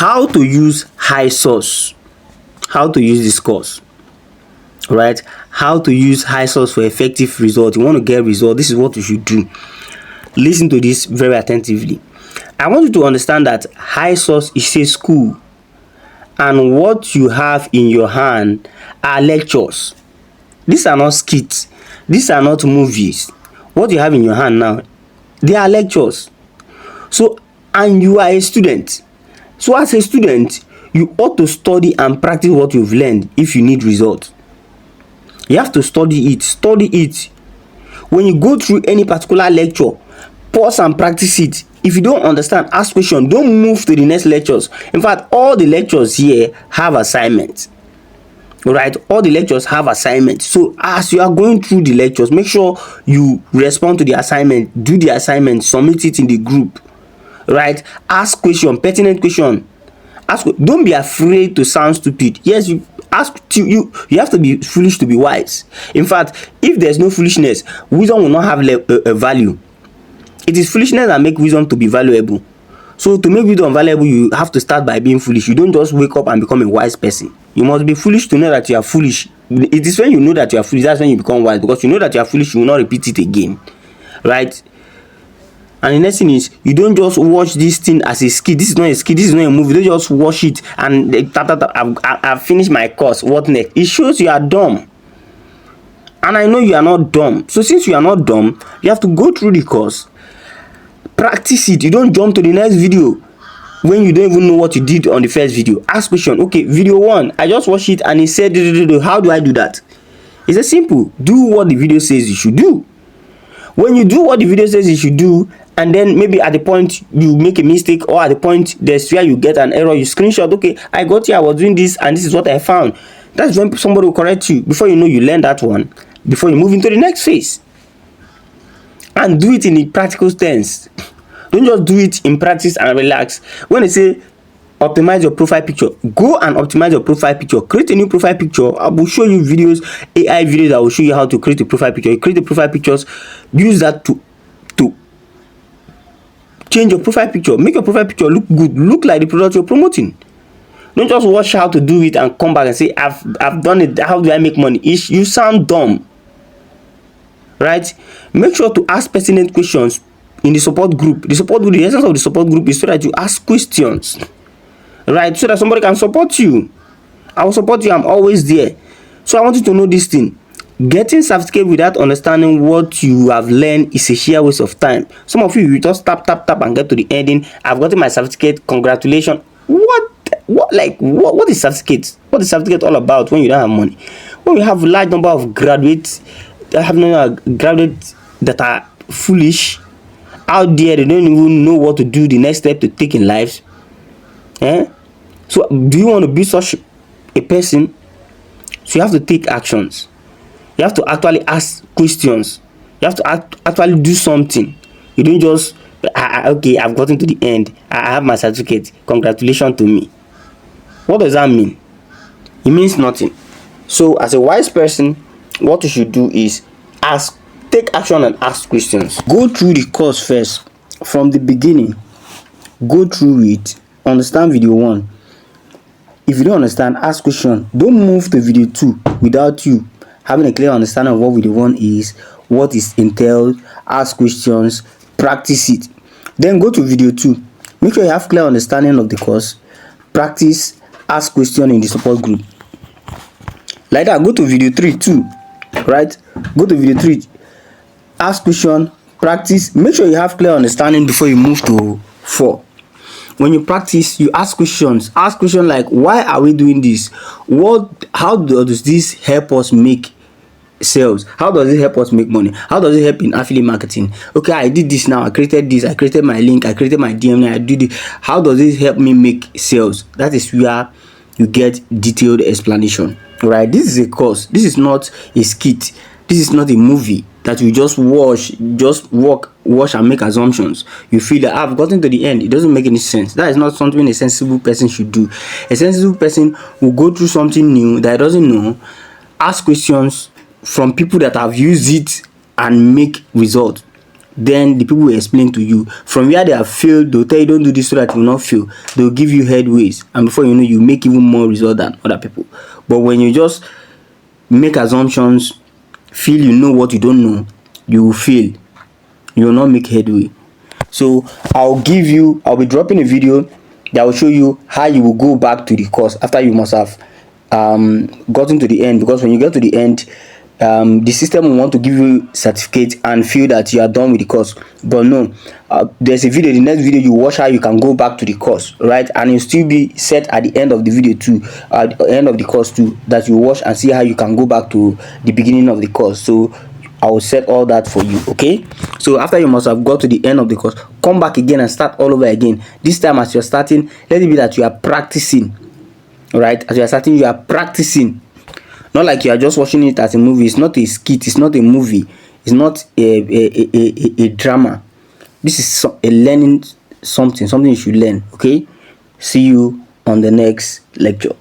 how to use Hisos. How to use this course, right? How to use Hisos for effective result. You want to get result, this is what you should do. Listen to this very attentively. I want you to understand that Hisos is a school, and what you have in your hand are lectures. These are not skits, these are not movies. What you have in your hand now, they are lectures. So, and you are a student. So as a student, you ought to study and practice what you've learned if you need results. You have to study it. Study it. When you go through any particular lecture, pause and practice it. If you don't understand, ask questions. Don't move to the next lectures. In fact, all the lectures here have assignments. Right? All the lectures have assignments. So as you are going through the lectures, make sure you respond to the assignment. Do the assignment. Submit it in the group. Right? Ask question, pertinent question. Don't be afraid to sound stupid. Yes, you have to be foolish to be wise. In fact, if there's no foolishness, wisdom will not have a value. It is foolishness that make wisdom to be valuable. So to make wisdom valuable, you have to start by being foolish. You don't just wake up and become a wise person. You must be foolish to know that you are foolish. It is when you know that you are foolish, that's when you become wise, because you know that you are foolish, you will not repeat it again. Right? And the next thing is, you don't just watch this thing as a skit. This is not a skit, this is not a movie. You don't just watch it and I've finished my course. What next? It shows you are dumb. And I know you are not dumb. So since you are not dumb, you have to go through the course, practice it. You don't jump to the next video when you don't even know what you did on the first video. Ask question. Okay, video 1, I just watched it and it said, how do I do that? It's a simple. Do what the video says you should do. When you do what the video says you should do, and then maybe at the point you make a mistake, or at the point there's where you get an error, you screenshot, okay, I got here, I was doing this and this is what I found. That's when somebody will correct you. Before you know, you learn that one before you move into the next phase. And do it in a practical sense. Don't just do it in practice and relax. When they say optimize your profile picture, go and optimize your profile picture. Create a new profile picture. I will show you videos, AI videos that will show you how to create a profile picture. You create the profile pictures, use that to change your profile picture. Make your profile picture look good, look like the product you're promoting. Don't just watch how to do it and come back and say, I've done it, how do I make money? You sound dumb. Right? Make sure to ask pertinent questions in the support group. The essence of the support group is so that you ask questions. Right? So that somebody can support you. I will support you. I'm always there. So I want you to know this thing. Getting certificate without understanding what you have learned is a sheer waste of time. Some of you just tap and get to the ending. I've gotten my certificate. Congratulations. What is certificate? What is certificate all about when you don't have money? When we have a large number of graduates that are foolish out there, they don't even know what to do, the next step to take in life. So do you want to be such a person? So you have to take actions. You have to actually ask questions. You have to actually do something. You don't just okay, I've gotten to the end, I have my certificate, congratulations to me. What does that mean? It means nothing. So as a wise person, what you should do is take action and ask questions. Go through the course first from the beginning. Go through it. Understand video 1. If you don't understand, ask question. Don't move to video 2 without you having a clear understanding of what video 1 is, what is entailed. Ask questions, practice it. Then go to video 2. Make sure you have clear understanding of the course. Practice, ask question in the support group. Like that, go to video 3 too. Right? Go to video 3. Ask question, practice. Make sure you have clear understanding before you move to 4. When you practice, you ask questions. Ask questions like, why are we doing this? How does this help us make sales? How does it help us make money? How does it help in affiliate marketing? Okay, I did this now. I created this. I created my link. I created my DM. I do this. How does it help me make sales? That is where you get detailed explanation. Right? This is a course. This is not a skit. This is not a movie that you just watch and make assumptions. You feel that I've gotten to the end. It doesn't make any sense. That is not something a sensible person should do. A sensible person will go through something new that doesn't know, ask questions from people that have used it and make results. then the people will explain to you. From where they have failed, they'll tell you don't do this so that you will not fail. They'll give you headways, and before you know, you make even more result than other people. But when you just make assumptions, feel you know what you don't know, you will fail. You will not make headway. So I'll be dropping a video that will show you how you will go back to the course after you must have gotten to the end, because when you get to the end, the system will want to give you certificate and feel that you are done with the course. But no, there's a video, the next video you watch how you can go back to the course, right? And you'll still be set at the end of the video too, at the end of the course too, that you watch and see how you can go back to the beginning of the course. So I will set all that for you. Okay, so after you must have got to the end of the course, come back again and start all over again. This time as you're starting, let it be that you are practicing, right? As you are starting, you are practicing, not like you are just watching it as a movie. It's not a skit, it's not a movie, it's not a drama. This is a learning, something you should learn. Okay, see you on the next lecture.